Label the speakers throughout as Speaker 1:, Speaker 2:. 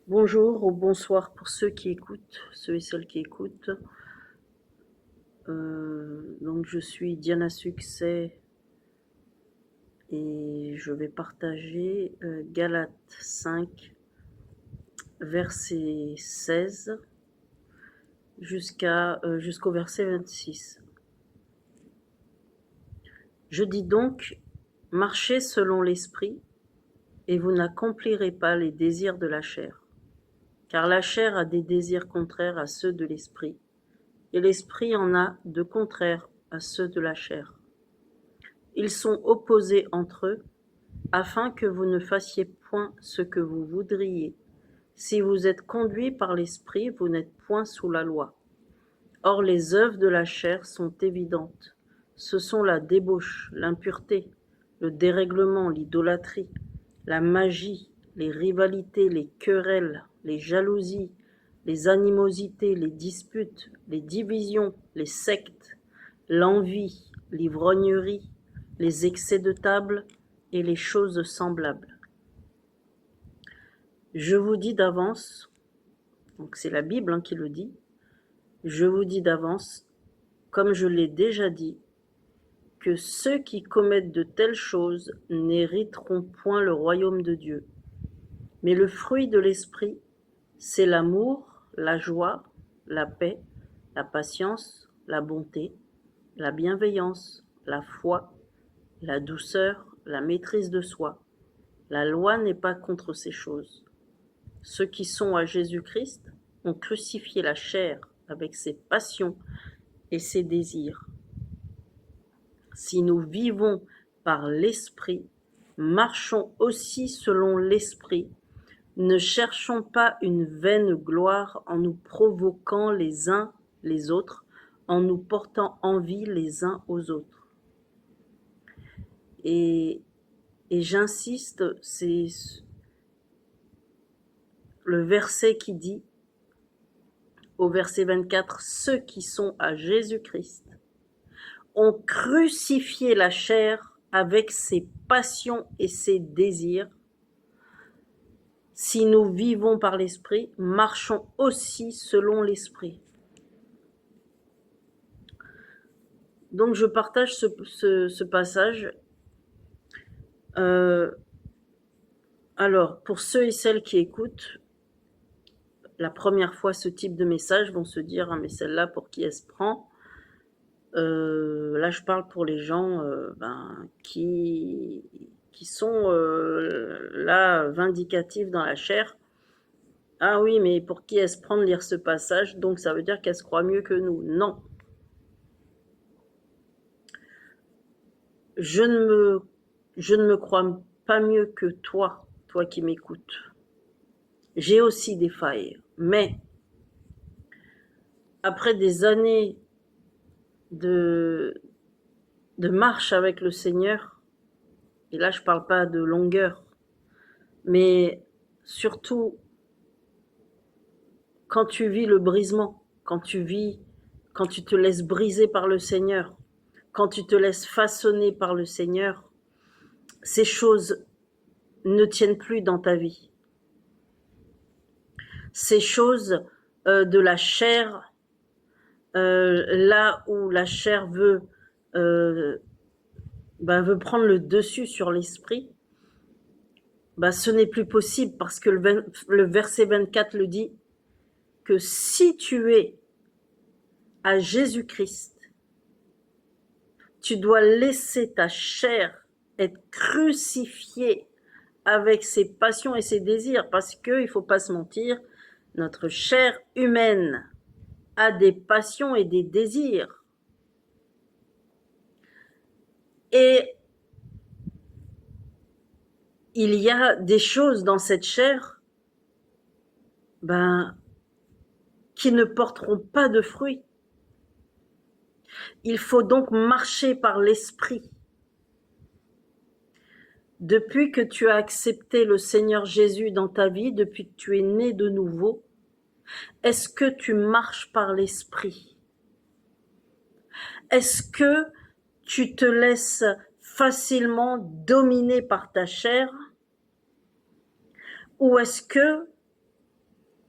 Speaker 1: Bonjour ou bonsoir pour ceux qui écoutent, ceux et celles qui écoutent. Donc je suis Diana Succès et je vais partager Galates 5, verset 16 jusqu'au verset 26. Je dis donc, marchez selon l'esprit et vous n'accomplirez pas les désirs de la chair. Car la chair a des désirs contraires à ceux de l'esprit, et l'esprit en a de contraires à ceux de la chair. Ils sont opposés entre eux, afin que vous ne fassiez point ce que vous voudriez. Si vous êtes conduits par l'esprit, vous n'êtes point sous la loi. Or les œuvres de la chair sont évidentes. Ce sont la débauche, l'impureté, le dérèglement, l'idolâtrie, la magie, les rivalités, les querelles, les jalousies, les animosités, les disputes, les divisions, les sectes, l'envie, l'ivrognerie, les excès de table et les choses semblables. Je vous dis d'avance, donc c'est la Bible qui le dit, je vous dis d'avance, comme je l'ai déjà dit, que ceux qui commettent de telles choses n'hériteront point le royaume de Dieu. Mais le fruit de l'esprit, c'est l'amour, la joie, la paix, la patience, la bonté, la bienveillance, la foi, la douceur, la maîtrise de soi. La loi n'est pas contre ces choses. Ceux qui sont à Jésus-Christ ont crucifié la chair avec ses passions et ses désirs. Si nous vivons par l'Esprit, marchons aussi selon l'Esprit, ne cherchons pas une vaine gloire en nous provoquant les uns les autres, en nous portant envie les uns aux autres. Et j'insiste, c'est le verset qui dit, au verset 24, ceux qui sont à Jésus-Christ ont crucifié la chair avec ses passions et ses désirs. Si nous vivons par l'Esprit, marchons aussi selon l'Esprit. Donc je partage ce passage. Alors, pour ceux et celles qui écoutent, la première fois ce type de message vont se dire ah, mais celle-là, pour qui elle se prend? Là, je parle pour les gens qui sont là vindicatifs dans la chair. Ah oui, mais pour qui elle se prend de lire ce passage? Donc ça veut dire qu'elle se croit mieux que nous. Non. Je ne me crois pas mieux que toi qui m'écoutes. J'ai aussi des failles, mais après des années de marche avec le Seigneur, et là je parle pas de longueur, mais surtout quand tu vis le brisement, quand tu te laisses briser par le Seigneur, quand tu te laisses façonner par le Seigneur, ces choses ne tiennent plus dans ta vie. Ces choses de la chair, là où la chair veut prendre le dessus sur l'esprit, ce n'est plus possible parce que le verset 24 le dit, que si tu es à Jésus-Christ, tu dois laisser ta chair être crucifiée avec ses passions et ses désirs, parce qu'il ne faut pas se mentir, notre chair humaine a des passions et des désirs. Et il y a des choses dans cette chair qui ne porteront pas de fruits. Il faut donc marcher par l'esprit. Depuis que tu as accepté le Seigneur Jésus dans ta vie, depuis que tu es né de nouveau, est-ce que tu marches par l'esprit? Est-ce que tu te laisses facilement dominer par ta chair? Ou est-ce que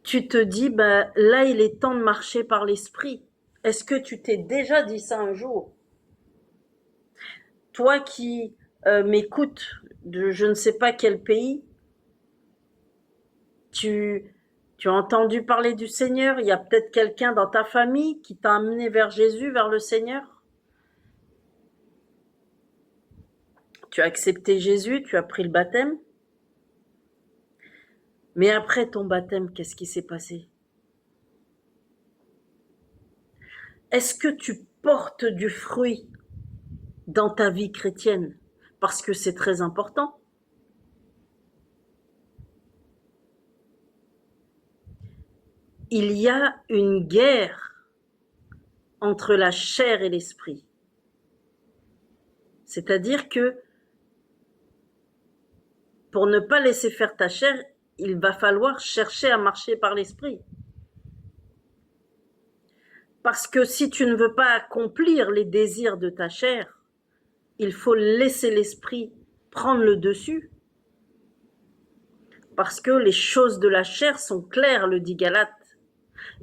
Speaker 1: tu te dis, ben, là, il est temps de marcher par l'esprit. Est-ce que tu t'es déjà dit ça un jour? Toi qui m'écoutes de je ne sais pas quel pays, tu, tu as entendu parler du Seigneur, il y a peut-être quelqu'un dans ta famille qui t'a amené vers Jésus, vers le Seigneur. Tu as accepté Jésus, tu as pris le baptême. Mais après ton baptême, qu'est-ce qui s'est passé? Est-ce que tu portes du fruit dans ta vie chrétienne? Parce que c'est très important. Il y a une guerre entre la chair et l'esprit. C'est-à-dire que pour ne pas laisser faire ta chair, il va falloir chercher à marcher par l'esprit. Parce que si tu ne veux pas accomplir les désirs de ta chair, il faut laisser l'esprit prendre le dessus. Parce que les choses de la chair sont claires, le dit Galate.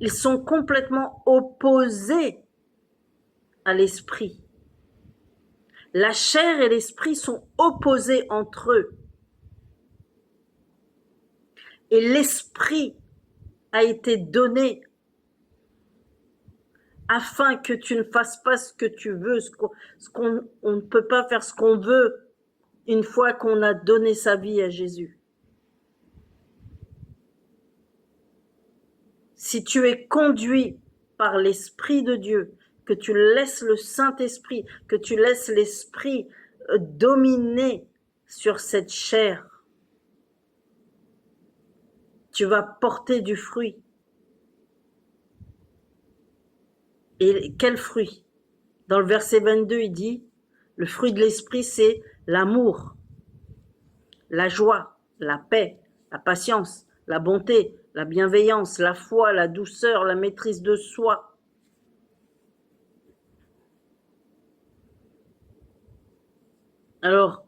Speaker 1: Ils sont complètement opposés à l'esprit. La chair et l'esprit sont opposés entre eux. Et l'esprit a été donné afin que tu ne fasses pas ce que tu veux, on ne peut pas faire ce qu'on veut une fois qu'on a donné sa vie à Jésus. Si tu es conduit par l'Esprit de Dieu, que tu laisses le Saint-Esprit, que tu laisses l'Esprit dominer sur cette chair, tu vas porter du fruit. Et quel fruit? Dans le verset 22, il dit, le fruit de l'Esprit, c'est l'amour, la joie, la paix, la patience, la bonté, la bienveillance, la foi, la douceur, la maîtrise de soi. Alors,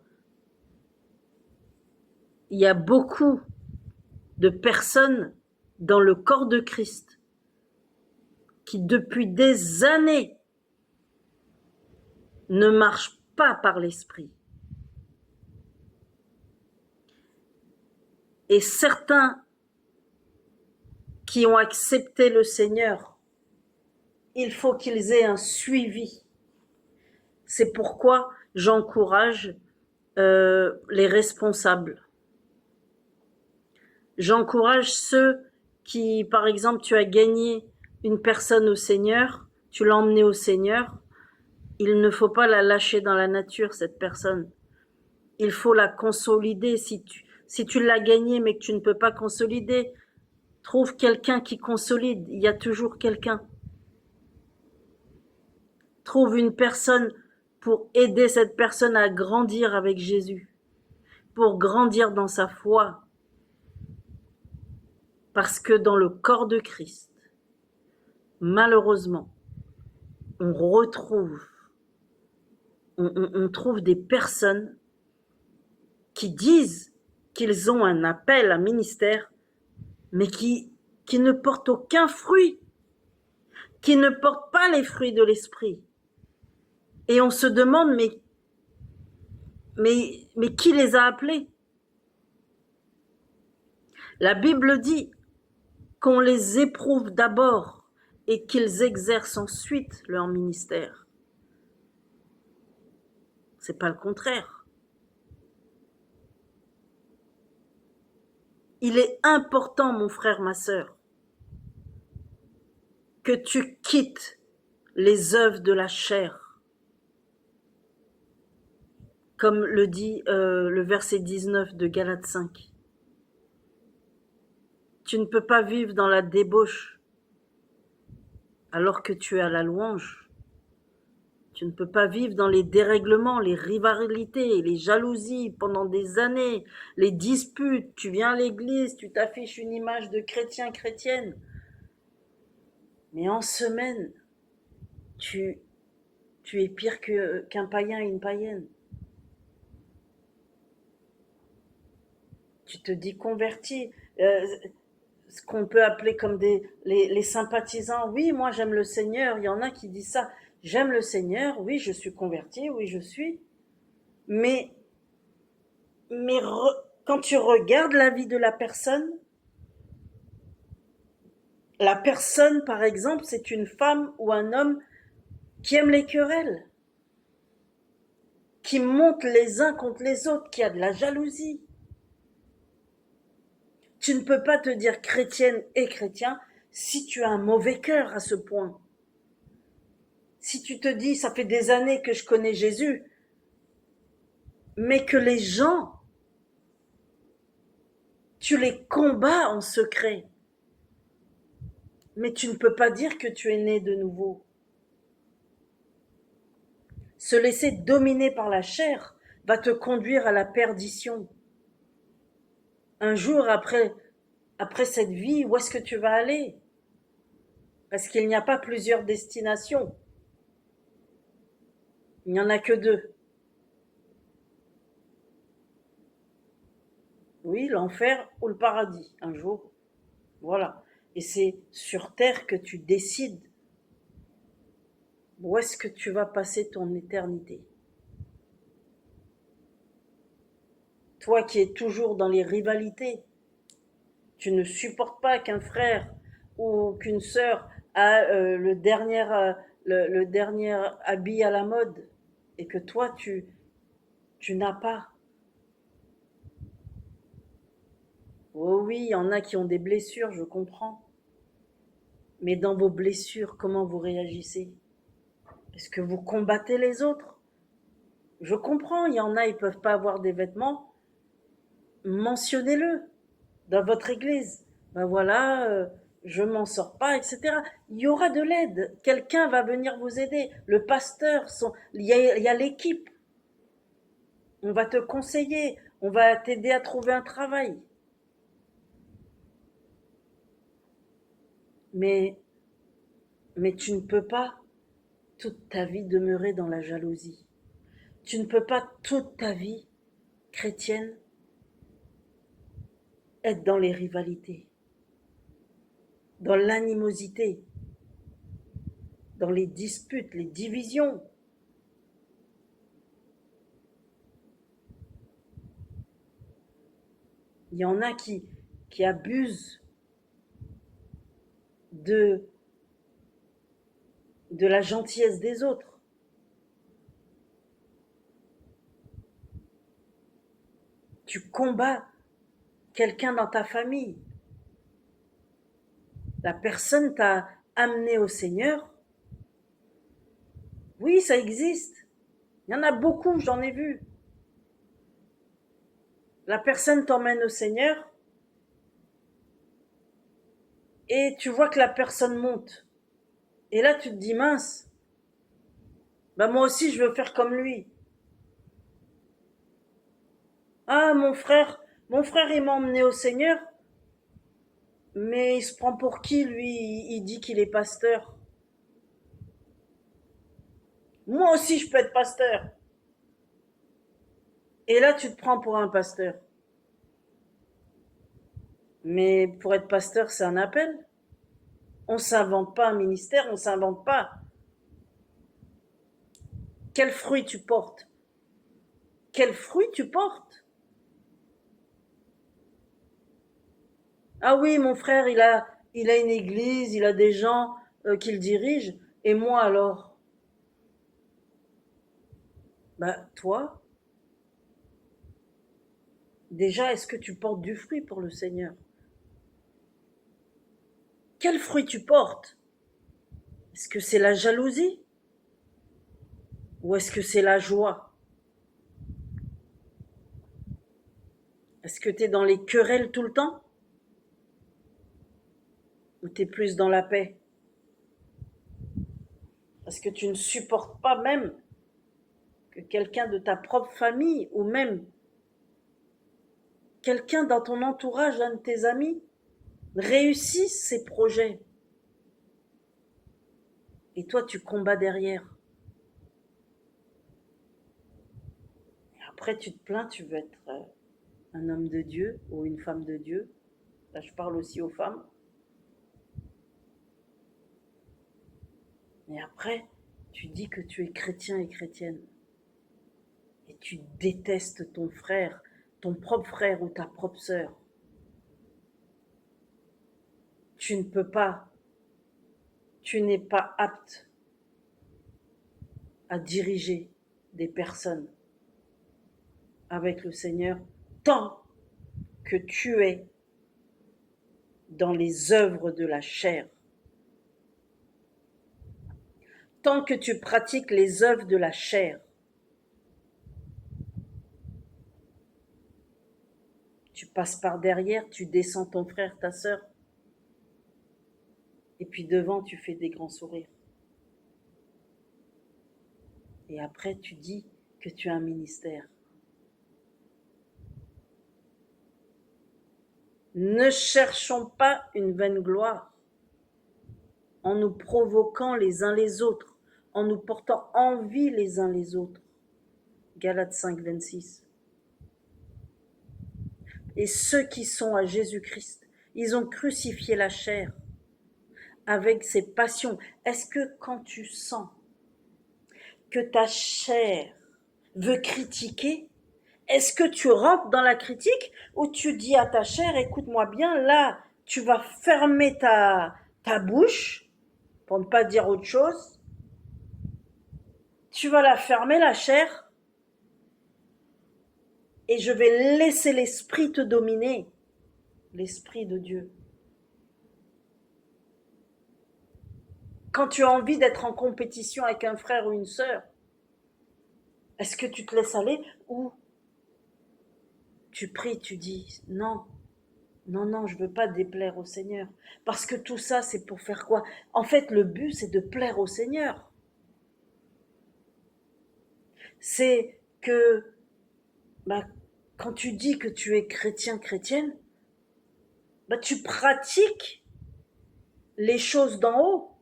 Speaker 1: il y a beaucoup de personnes dans le corps de Christ qui, depuis des années, ne marchent pas par l'esprit. Et certains qui ont accepté le Seigneur, il faut qu'ils aient un suivi. C'est pourquoi j'encourage les responsables. J'encourage ceux qui, par exemple, tu as gagné une personne au Seigneur, tu l'as emmenée au Seigneur, il ne faut pas la lâcher dans la nature, cette personne. Il faut la consolider. Si tu l'as gagnée mais que tu ne peux pas consolider, trouve quelqu'un qui consolide. Il y a toujours quelqu'un. Trouve une personne pour aider cette personne à grandir avec Jésus, pour grandir dans sa foi. Parce que dans le corps de Christ, malheureusement, on trouve des personnes qui disent qu'ils ont un appel, un ministère, mais qui ne portent aucun fruit, qui ne portent pas les fruits de l'esprit. Et on se demande, mais qui les a appelés? La Bible dit qu'on les éprouve d'abord et qu'ils exercent ensuite leur ministère. C'est pas le contraire. Il est important, mon frère, ma sœur, que tu quittes les œuvres de la chair. Comme le dit le verset 19 de Galates 5. Tu ne peux pas vivre dans la débauche alors que tu es à la louange. Tu ne peux pas vivre dans les dérèglements, les rivalités, les jalousies pendant des années, les disputes. Tu viens à l'église, tu t'affiches une image de chrétien, chrétienne. Mais en semaine, tu es pire qu'un païen et une païenne. Tu te dis converti. ce qu'on peut appeler comme les sympathisants. Oui, moi j'aime le Seigneur. Il y en a qui disent ça. J'aime le Seigneur. Oui, je suis converti. Oui, je suis. Mais, quand tu regardes la vie de la personne, par exemple, c'est une femme ou un homme qui aime les querelles, qui montent les uns contre les autres, qui a de la jalousie. Tu ne peux pas te dire chrétienne et chrétien si tu as un mauvais cœur à ce point. Si tu te dis, ça fait des années que je connais Jésus, mais que les gens, tu les combats en secret, mais tu ne peux pas dire que tu es né de nouveau. Se laisser dominer par la chair va te conduire à la perdition. Un jour après cette vie, où est-ce que tu vas aller? Parce qu'il n'y a pas plusieurs destinations. Il n'y en a que deux. Oui, l'enfer ou le paradis, un jour. Voilà. Et c'est sur terre que tu décides où est-ce que tu vas passer ton éternité. Toi qui es toujours dans les rivalités, tu ne supportes pas qu'un frère ou qu'une sœur a le dernier habit à la mode et que toi tu n'as pas. Oh oui, il y en a qui ont des blessures, je comprends. Mais dans vos blessures, comment vous réagissez? Est-ce que vous combattez les autres? Je comprends, il y en a, ils peuvent pas avoir des vêtements. Mentionnez-le dans votre église. Ben voilà, je m'en sors pas, etc. Il y aura de l'aide. Quelqu'un va venir vous aider. Le pasteur, il y a l'équipe. On va te conseiller. On va t'aider à trouver un travail. Mais, mais tu ne peux pas toute ta vie demeurer dans la jalousie. Tu ne peux pas toute ta vie chrétienne être dans les rivalités, dans l'animosité, dans les disputes, les divisions. Il y en a qui abusent de, de la gentillesse des autres. Tu combats quelqu'un dans ta famille. La personne t'a amené au Seigneur. Oui, ça existe. Il y en a beaucoup, j'en ai vu. La personne t'emmène au Seigneur et tu vois que la personne monte. Et là, tu te dis, mince, bah moi aussi, je veux faire comme lui. Ah, mon frère, il m'a emmené au Seigneur, mais il se prend pour qui, lui? Il dit qu'il est pasteur. Moi aussi, je peux être pasteur. Et là, tu te prends pour un pasteur. Mais pour être pasteur, c'est un appel. On s'invente pas un ministère, on s'invente pas. Quel fruit tu portes? Quel fruit tu portes? Ah oui, mon frère, il a une église, il a des gens qu'il dirige. Et moi alors? Bah, toi, déjà, est-ce que tu portes du fruit pour le Seigneur? Quel fruit tu portes? Est-ce que c'est la jalousie? Ou est-ce que c'est la joie? Est-ce que tu es dans les querelles tout le temps? Ou tu es plus dans la paix? Est-ce que tu ne supportes pas même que quelqu'un de ta propre famille ou même quelqu'un dans ton entourage, un de tes amis, réussisse ses projets et toi tu combats derrière? Et après tu te plains, tu veux être un homme de Dieu ou une femme de Dieu. Là, je parle aussi aux femmes. Et après, tu dis que tu es chrétien et chrétienne. Et tu détestes ton frère, ton propre frère ou ta propre sœur. Tu ne peux pas, tu n'es pas apte à diriger des personnes avec le Seigneur tant que tu es dans les œuvres de la chair. Tant que tu pratiques les œuvres de la chair. Tu passes par derrière, tu descends ton frère, ta sœur, et puis devant, tu fais des grands sourires. Et après, tu dis que tu as un ministère. Ne cherchons pas une vaine gloire en nous provoquant les uns les autres, en nous portant envie les uns les autres. Galates 5, 26. Et ceux qui sont à Jésus-Christ, ils ont crucifié la chair avec ses passions. Est-ce que quand tu sens que ta chair veut critiquer, est-ce que tu rentres dans la critique ou tu dis à ta chair, écoute-moi bien, là, tu vas fermer ta bouche, pour ne pas dire autre chose, tu vas la fermer, la chair, et je vais laisser l'esprit te dominer, l'esprit de Dieu. Quand tu as envie d'être en compétition avec un frère ou une sœur, est-ce que tu te laisses aller ou tu pries, tu dis non, non, je veux pas déplaire au Seigneur. Parce que tout ça, c'est pour faire quoi? En fait, le but, c'est de plaire au Seigneur. C'est que quand tu dis que tu es chrétien, chrétienne, tu pratiques les choses d'en haut.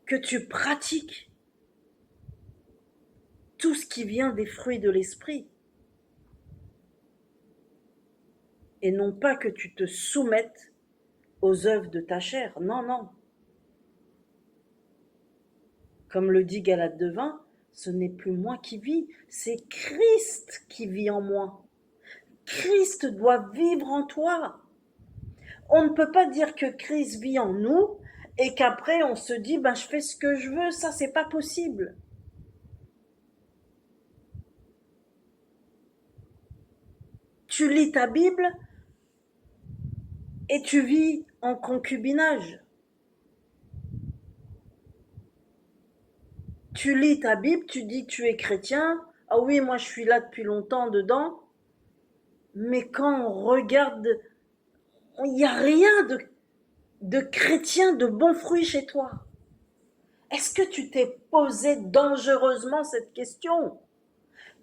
Speaker 1: Que tu pratiques tout ce qui vient des fruits de l'esprit. Et non pas que tu te soumettes aux œuvres de ta chair. Non, non. Comme le dit Galates 2:20, ce n'est plus moi qui vis, c'est Christ qui vit en moi. Christ doit vivre en toi. On ne peut pas dire que Christ vit en nous et qu'après on se dit je fais ce que je veux, ça c'est pas possible. Tu lis ta Bible et tu vis en concubinage. Tu lis ta Bible, tu dis tu es chrétien, ah oui, moi je suis là depuis longtemps dedans, mais quand on regarde, il n'y a rien de chrétien, de bons fruits chez toi. Est-ce que tu t'es posé dangereusement cette question?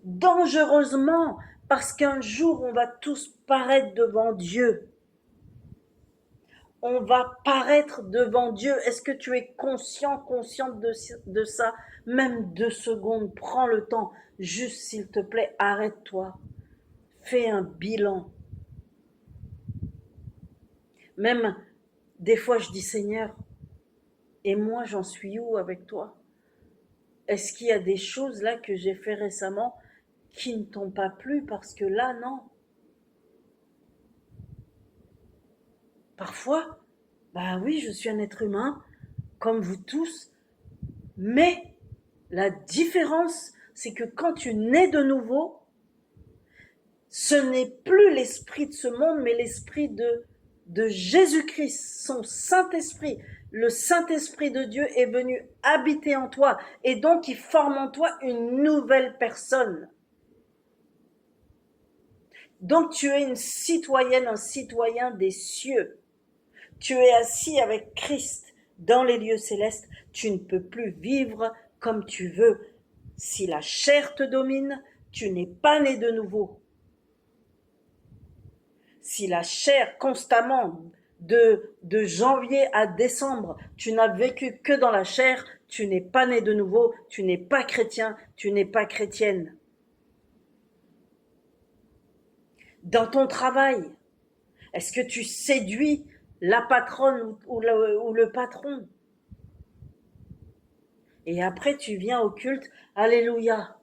Speaker 1: Dangereusement, parce qu'un jour on va tous paraître devant Dieu. On va paraître devant Dieu. Est-ce que tu es consciente de ça? Même 2 secondes, prends le temps. Juste, s'il te plaît, arrête-toi. Fais un bilan. Même, des fois, je dis, Seigneur, et moi, j'en suis où avec toi? Est-ce qu'il y a des choses là que j'ai fait récemment qui ne t'ont pas plu? Parce que là, non. Parfois, oui, je suis un être humain, comme vous tous, mais la différence, c'est que quand tu nais de nouveau, ce n'est plus l'esprit de ce monde, mais l'esprit de Jésus-Christ, son Saint-Esprit. Le Saint-Esprit de Dieu est venu habiter en toi et donc il forme en toi une nouvelle personne. Donc tu es une citoyenne, un citoyen des cieux. Tu es assis avec Christ dans les lieux célestes. Tu ne peux plus vivre comme tu veux. Si la chair te domine, tu n'es pas né de nouveau. Si la chair constamment, de janvier à décembre, tu n'as vécu que dans la chair, tu n'es pas né de nouveau, tu n'es pas chrétien, tu n'es pas chrétienne. Dans ton travail, est-ce que tu séduis la patronne ou le patron? Et après, tu viens au culte, alléluia.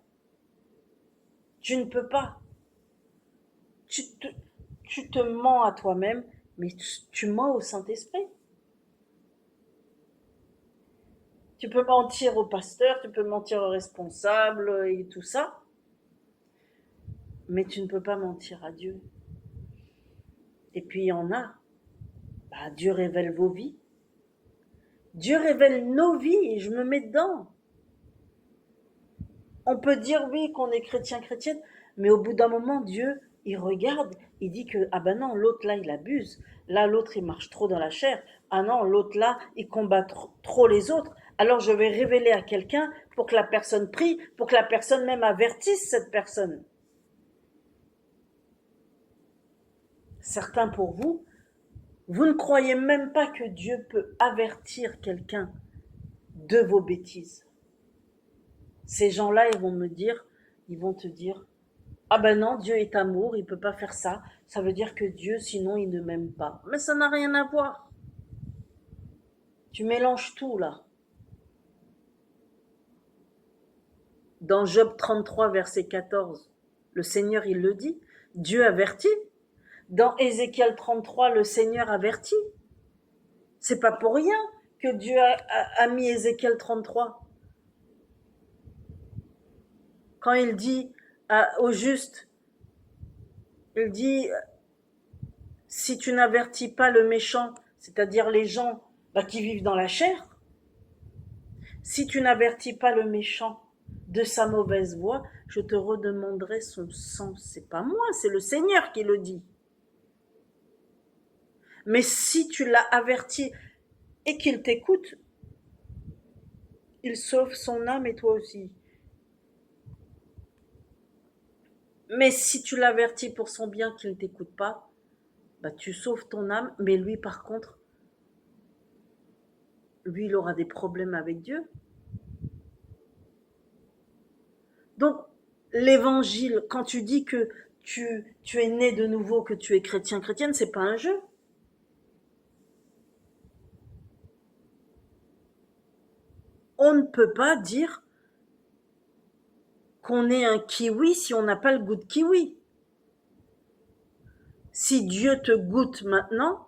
Speaker 1: Tu ne peux pas. Tu te, tu te mens à toi-même, mais tu mens au Saint-Esprit. Tu peux mentir au pasteur, tu peux mentir au responsable et tout ça, mais tu ne peux pas mentir à Dieu. Et puis il y en a, bah, Dieu révèle vos vies. Dieu révèle nos vies et je me mets dedans. On peut dire oui qu'on est chrétien, chrétienne, mais au bout d'un moment, Dieu, il regarde, il dit que, ah ben non, l'autre là, il abuse. Là, l'autre, il marche trop dans la chair. Ah non, l'autre là, il combat trop les autres. Alors je vais révéler à quelqu'un pour que la personne prie, pour que la personne même avertisse cette personne. Certains pour vous, vous ne croyez même pas que Dieu peut avertir quelqu'un de vos bêtises. Ces gens-là, ils vont te dire, ah ben non, Dieu est amour, il peut pas faire ça. Ça veut dire que Dieu, sinon, il ne m'aime pas. Mais ça n'a rien à voir. Tu mélanges tout là. Dans Job 33, verset 14, le Seigneur, il le dit. Dieu avertit. Dans Ézéchiel 33, le Seigneur avertit. C'est pas pour rien que Dieu a mis Ézéchiel 33. Quand il dit au juste, il dit, si tu n'avertis pas le méchant, c'est-à-dire les gens qui vivent dans la chair, si tu n'avertis pas le méchant de sa mauvaise voie, je te redemanderai son sang. C'est pas moi, c'est le Seigneur qui le dit. Mais si tu l'as averti et qu'il t'écoute, il sauve son âme et toi aussi. Mais si tu l'avertis pour son bien qu'il ne t'écoute pas, bah tu sauves ton âme, mais lui par contre, lui il aura des problèmes avec Dieu. Donc l'évangile, quand tu dis que tu es né de nouveau, que tu es chrétien, chrétienne, c'est pas un jeu. On ne peut pas dire qu'on est un kiwi si on n'a pas le goût de kiwi. Si Dieu te goûte maintenant,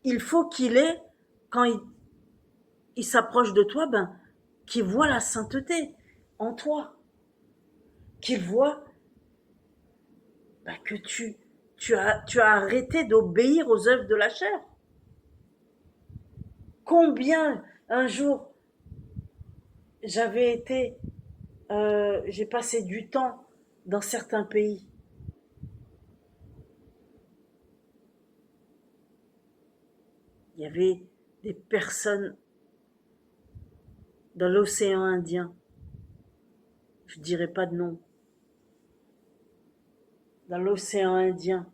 Speaker 1: il faut qu'il ait, quand il s'approche de toi, qu'il voit la sainteté en toi. Qu'il voit que tu as arrêté d'obéir aux œuvres de la chair. Combien un jour j'ai passé du temps dans certains pays. Il y avait des personnes dans l'océan Indien. Je ne dirai pas de nom. Dans l'océan Indien,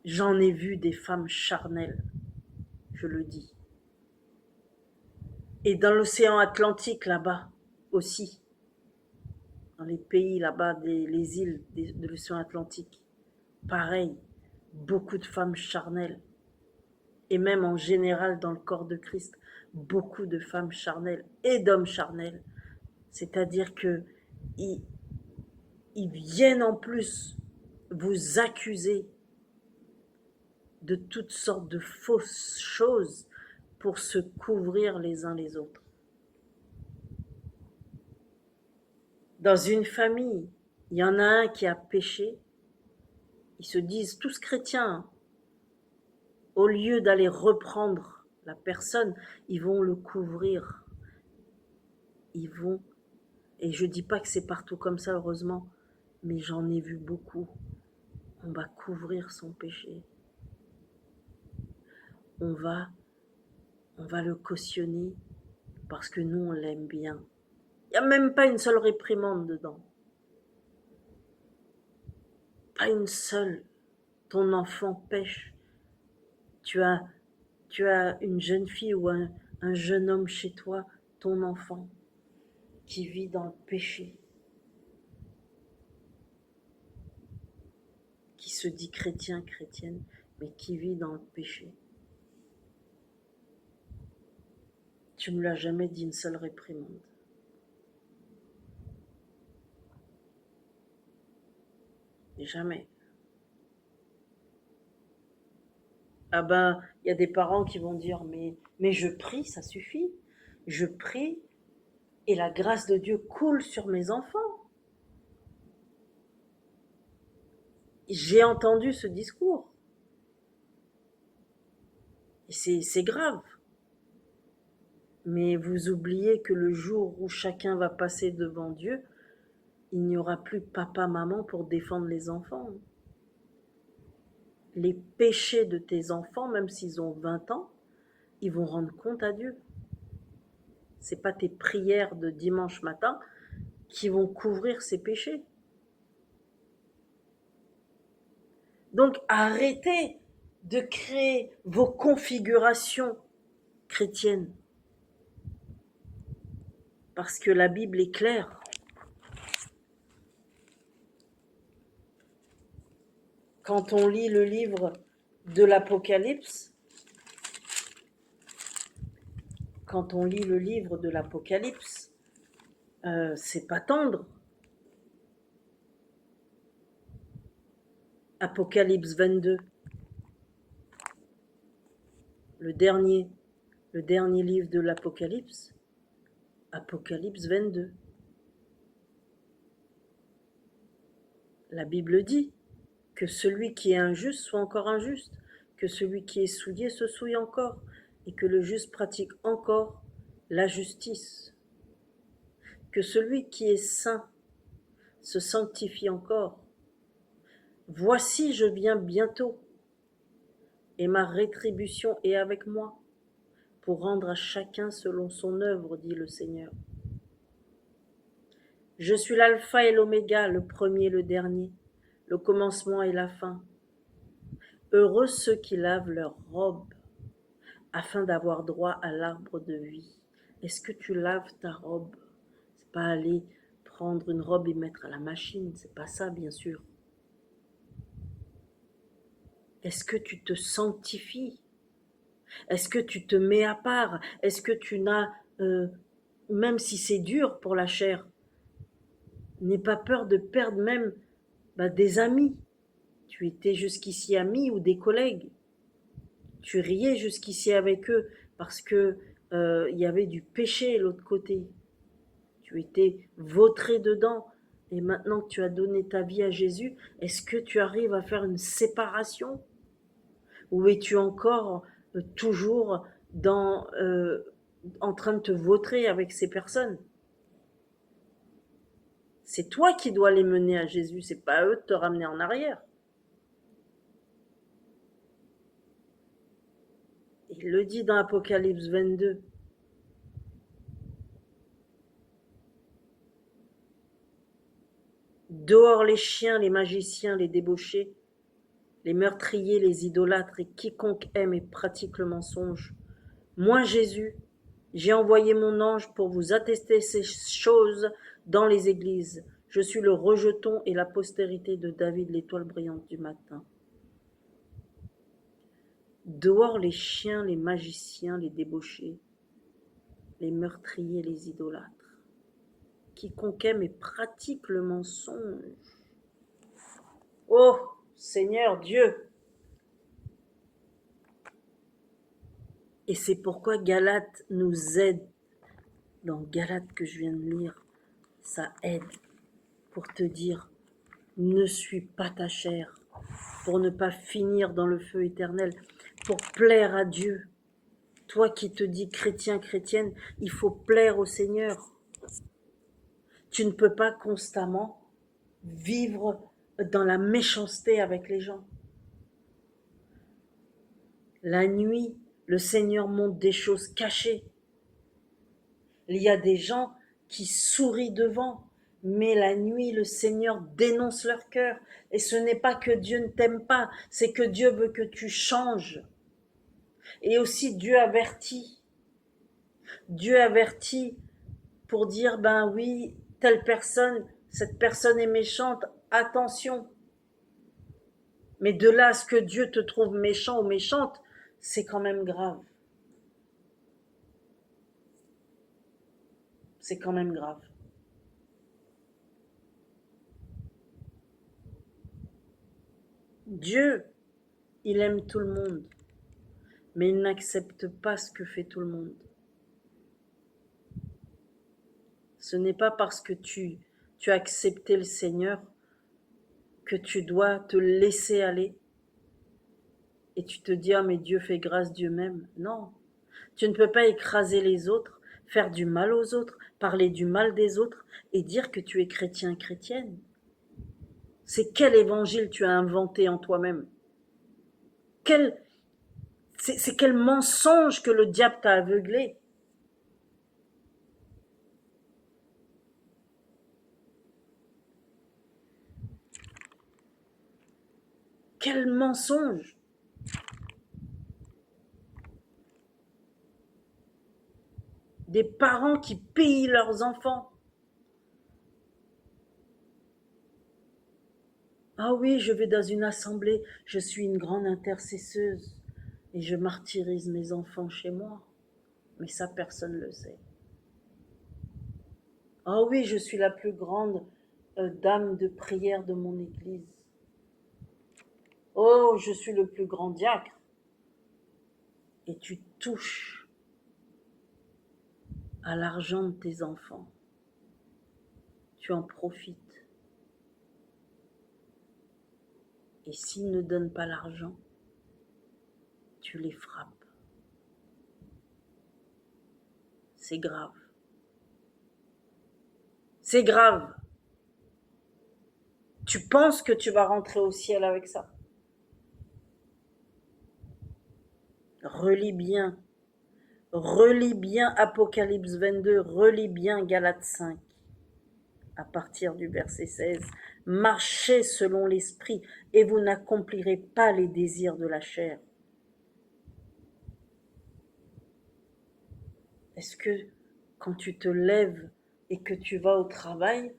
Speaker 1: j'en ai vu des femmes charnelles, je le dis. Et dans l'océan Atlantique, là-bas, aussi, dans les pays là-bas, les îles de l'océan Atlantique, pareil, beaucoup de femmes charnelles. Et même en général dans le corps de Christ, beaucoup de femmes charnelles et d'hommes charnels. C'est-à-dire que ils viennent en plus vous accuser de toutes sortes de fausses choses pour se couvrir les uns les autres. Dans une famille, il y en a un qui a péché, ils se disent tous chrétiens, au lieu d'aller reprendre la personne, ils vont le couvrir. Ils vont, et je dis pas que c'est partout comme ça, heureusement, mais j'en ai vu beaucoup. On va couvrir son péché. On va le cautionner parce que nous, on l'aime bien. Il n'y a même pas une seule réprimande dedans. Pas une seule. Ton enfant pêche. Tu as une jeune fille ou un jeune homme chez toi, ton enfant, qui vit dans le péché. qui se dit chrétien, chrétienne, mais qui vit dans le péché. Tu ne me l'as jamais dit une seule réprimande. Jamais. Ah ben, il y a des parents qui vont dire, mais je prie, ça suffit. Je prie et la grâce de Dieu coule sur mes enfants. J'ai entendu ce discours. Et c'est grave. Mais vous oubliez que le jour où chacun va passer devant Dieu, il n'y aura plus papa, maman pour défendre les enfants. Les péchés de tes enfants, même s'ils ont 20 ans, ils vont rendre compte à Dieu. C'est pas tes prières de dimanche matin qui vont couvrir ces péchés. Donc arrêtez de créer vos configurations chrétiennes. Parce que la Bible est claire. Quand on lit le livre de l'Apocalypse, c'est pas tendre. Apocalypse 22, le dernier livre de l'Apocalypse, Apocalypse 22. La Bible dit que celui qui est injuste soit encore injuste, que celui qui est souillé se souille encore, et que le juste pratique encore la justice, que celui qui est saint se sanctifie encore. Voici, je viens bientôt, et ma rétribution est avec moi, pour rendre à chacun selon son œuvre, dit le Seigneur. Je suis l'alpha et l'oméga, le premier et le dernier, le commencement et la fin. Heureux ceux qui lavent leurs robes, afin d'avoir droit à l'arbre de vie. Est-ce que tu laves ta robe? C'est pas aller prendre une robe et mettre à la machine, c'est pas ça, bien sûr. Est-ce que tu te sanctifies? Est-ce que tu te mets à part? Est-ce que tu n'as, même si c'est dur pour la chair, n'aie pas peur de perdre même des amis? Tu étais jusqu'ici ami ou des collègues. Tu riais jusqu'ici avec eux parce que y avait du péché de l'autre côté. Tu étais vautré dedans. Et maintenant que tu as donné ta vie à Jésus, est-ce que tu arrives à faire une séparation? Ou es-tu encore toujours en train de te vautrer avec ces personnes? C'est toi qui dois les mener à Jésus, c'est pas à eux de te ramener en arrière. Il le dit dans Apocalypse 22. Dehors les chiens, les magiciens, les débauchés, les meurtriers, les idolâtres et quiconque aime et pratique le mensonge. Moi, Jésus, j'ai envoyé mon ange pour vous attester ces choses dans les églises. Je suis le rejeton et la postérité de David, l'étoile brillante du matin. Dehors les chiens, les magiciens, les débauchés, les meurtriers, les idolâtres. Quiconque aime et pratique le mensonge. Oh, Seigneur Dieu! Et c'est pourquoi Galates nous aide. Dans Galates que je viens de lire, ça aide pour te dire, ne suis pas ta chair, pour ne pas finir dans le feu éternel, pour plaire à Dieu. Toi qui te dis chrétien, chrétienne, il faut plaire au Seigneur. Tu ne peux pas constamment vivre dans la méchanceté avec les gens. La nuit, le Seigneur montre des choses cachées. Il y a des gens qui sourient devant, mais la nuit, le Seigneur dénonce leur cœur. Et ce n'est pas que Dieu ne t'aime pas, c'est que Dieu veut que tu changes. Et aussi Dieu avertit. Dieu avertit pour dire, ben oui, telle personne, cette personne est méchante, attention. Mais de là à ce que Dieu te trouve méchant ou méchante, c'est quand même grave. C'est quand même grave. Dieu, il aime tout le monde, mais il n'accepte pas ce que fait tout le monde. Ce n'est pas parce que tu as accepté le Seigneur que tu dois te laisser aller et tu te dis « Ah mais Dieu fait grâce, Dieu m'aime ». Non, tu ne peux pas écraser les autres, faire du mal aux autres, parler du mal des autres et dire que tu es chrétien, chrétienne. C'est quel évangile tu as inventé en toi-même? C'est quel mensonge que le diable t'a aveuglé? Quel mensonge! Des parents qui pillent leurs enfants. Ah oui, je vais dans une assemblée, je suis une grande intercesseuse et je martyrise mes enfants chez moi. Mais ça, personne ne le sait. Ah oui, je suis la plus grande dame de prière de mon église. Oh, je suis le plus grand diacre. Et tu touches à l'argent de tes enfants. Tu en profites. Et s'ils ne donnent pas l'argent, tu les frappes. C'est grave. C'est grave. Tu penses que tu vas rentrer au ciel avec ça? Relis bien. Relis bien Apocalypse 22. Relis bien Galates 5. À partir du verset 16. Marchez selon l'esprit et vous n'accomplirez pas les désirs de la chair. Est-ce que quand tu te lèves et que tu vas au travail,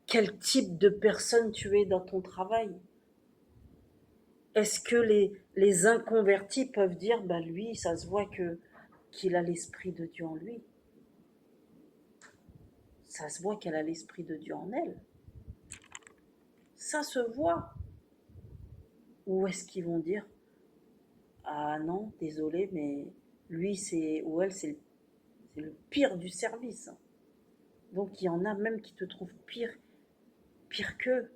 Speaker 1: quel type de personne tu es dans ton travail? Est-ce que les inconvertis peuvent dire, bah lui, ça se voit qu'il a l'esprit de Dieu en lui. Ça se voit qu'elle a l'esprit de Dieu en elle. Ça se voit. Ou est-ce qu'ils vont dire, ah non, désolé, mais lui ou elle, c'est le pire du service. Donc il y en a même qui te trouvent pire qu'eux.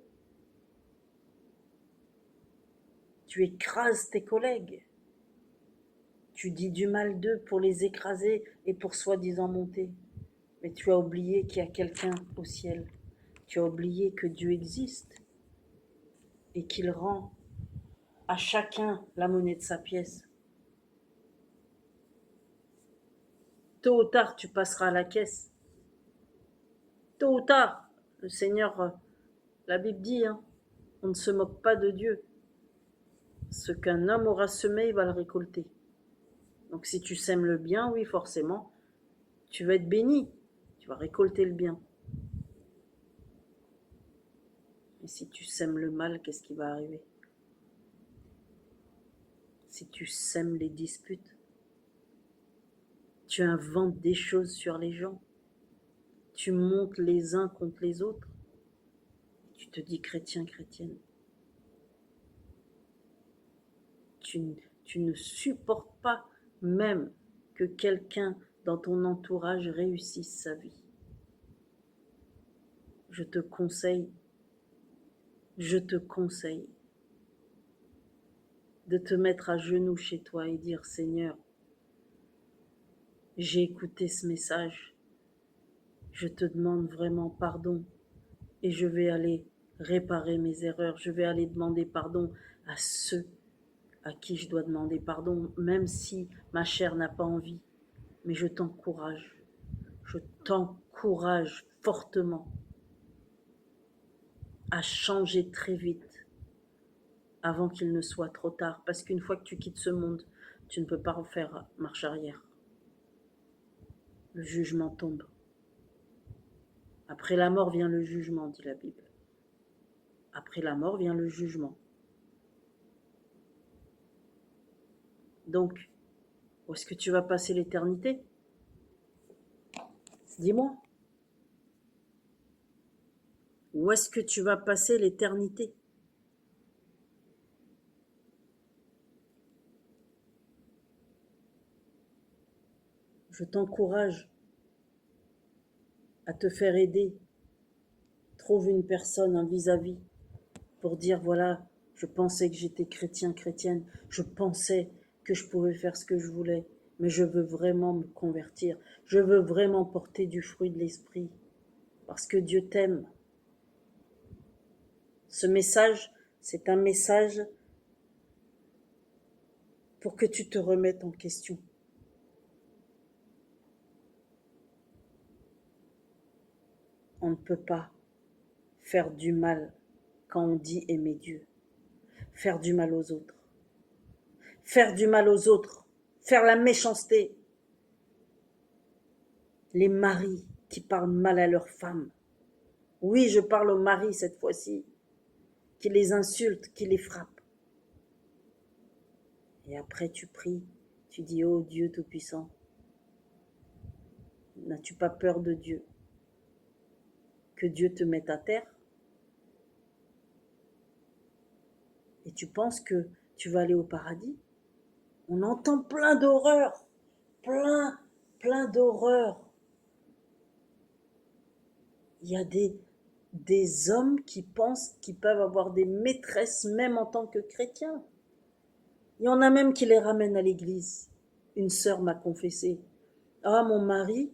Speaker 1: Tu écrases tes collègues. Tu dis du mal d'eux pour les écraser et pour soi-disant monter. Mais tu as oublié qu'il y a quelqu'un au ciel. Tu as oublié que Dieu existe et qu'il rend à chacun la monnaie de sa pièce. Tôt ou tard, tu passeras à la caisse. Tôt ou tard, le Seigneur, la Bible dit, on ne se moque pas de Dieu. Ce qu'un homme aura semé, il va le récolter. Donc si tu sèmes le bien, oui, forcément, tu vas être béni. Tu vas récolter le bien. Et si tu sèmes le mal, qu'est-ce qui va arriver? Si tu sèmes les disputes, tu inventes des choses sur les gens, tu montes les uns contre les autres, tu te dis chrétien, chrétienne. Tu ne supportes pas même que quelqu'un dans ton entourage réussisse sa vie. Je te conseille de te mettre à genoux chez toi et dire, Seigneur, j'ai écouté ce message, je te demande vraiment pardon et je vais aller réparer mes erreurs, je vais aller demander pardon à ceux à qui je dois demander pardon, même si ma chair n'a pas envie, mais je t'encourage fortement à changer très vite avant qu'il ne soit trop tard, parce qu'une fois que tu quittes ce monde, tu ne peux pas refaire marche arrière. Le jugement tombe. Après la mort vient le jugement, dit la Bible. Après la mort vient le jugement. Donc, où est-ce que tu vas passer l'éternité? Dis-moi. Où est-ce que tu vas passer l'éternité? Je t'encourage à te faire aider. Trouve une personne, un vis-à-vis, pour dire, voilà, je pensais que j'étais chrétien, chrétienne. Je pensais que je pouvais faire ce que je voulais. Mais je veux vraiment me convertir. Je veux vraiment porter du fruit de l'esprit. Parce que Dieu t'aime. Ce message, c'est un message pour que tu te remettes en question. On ne peut pas faire du mal quand on dit aimer Dieu. Faire du mal aux autres. Faire du mal aux autres. Faire la méchanceté. Les maris qui parlent mal à leurs femmes. Oui, je parle aux maris cette fois-ci, qui les insultent, qui les frappent. Et après tu pries, tu dis, oh Dieu Tout-Puissant, n'as-tu pas peur de Dieu? Que Dieu te mette à terre? Et tu penses que tu vas aller au paradis? On entend plein d'horreurs, plein d'horreurs. Il y a des hommes qui pensent qu'ils peuvent avoir des maîtresses même en tant que chrétiens. Il y en a même qui les ramènent à l'église. Une sœur m'a confessé. Ah, mon mari,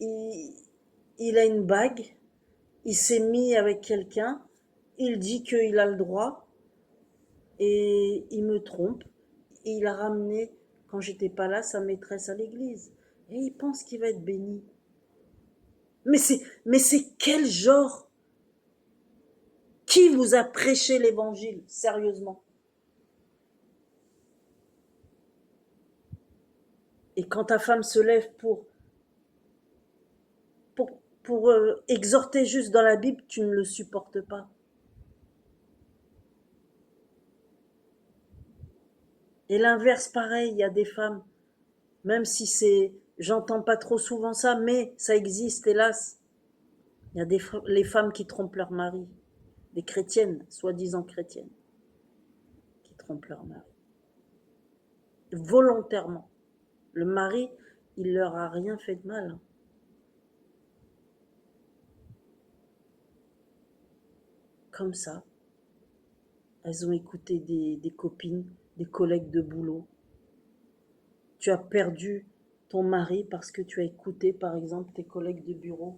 Speaker 1: il a une bague, il s'est mis avec quelqu'un, il dit qu'il a le droit et il me trompe. Et il a ramené, quand j'étais pas là, sa maîtresse à l'église. Et il pense qu'il va être béni. Mais c'est quel genre? Qui vous a prêché l'évangile, sérieusement? Et quand ta femme se lève pour exhorter juste dans la Bible, tu ne le supportes pas. Et l'inverse, pareil, il y a des femmes, même si j'entends pas trop souvent ça, mais ça existe, hélas. Il y a les femmes qui trompent leur mari, des chrétiennes, soi-disant chrétiennes, qui trompent leur mari. Volontairement. Le mari, il leur a rien fait de mal. Comme ça. Elles ont écouté des copines, des collègues de boulot. Tu as perdu ton mari parce que tu as écouté, par exemple, tes collègues de bureau.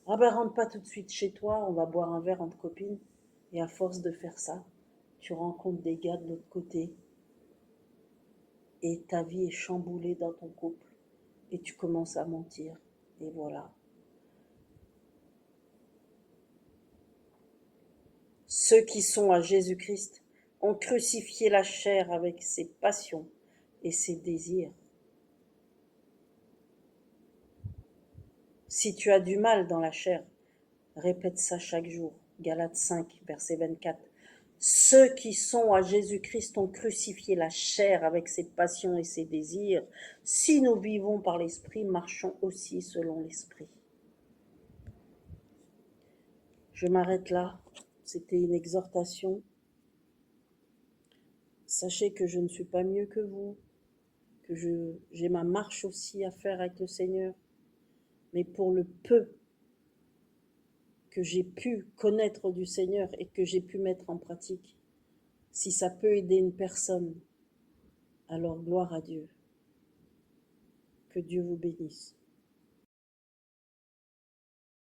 Speaker 1: Ah ben, rentre pas tout de suite chez toi, on va boire un verre entre copines. Et à force de faire ça, tu rencontres des gars de l'autre côté. Et ta vie est chamboulée dans ton couple. Et tu commences à mentir. Et voilà. Ceux qui sont à Jésus-Christ ont crucifié la chair avec ses passions et ses désirs. Si tu as du mal dans la chair, répète ça chaque jour. Galates 5, verset 24. Ceux qui sont à Jésus-Christ ont crucifié la chair avec ses passions et ses désirs. Si nous vivons par l'Esprit, marchons aussi selon l'Esprit. Je m'arrête là. C'était une exhortation. Sachez que je ne suis pas mieux que vous, que j'ai ma marche aussi à faire avec le Seigneur. Mais pour le peu que j'ai pu connaître du Seigneur et que j'ai pu mettre en pratique, si ça peut aider une personne, alors gloire à Dieu. Que Dieu vous bénisse.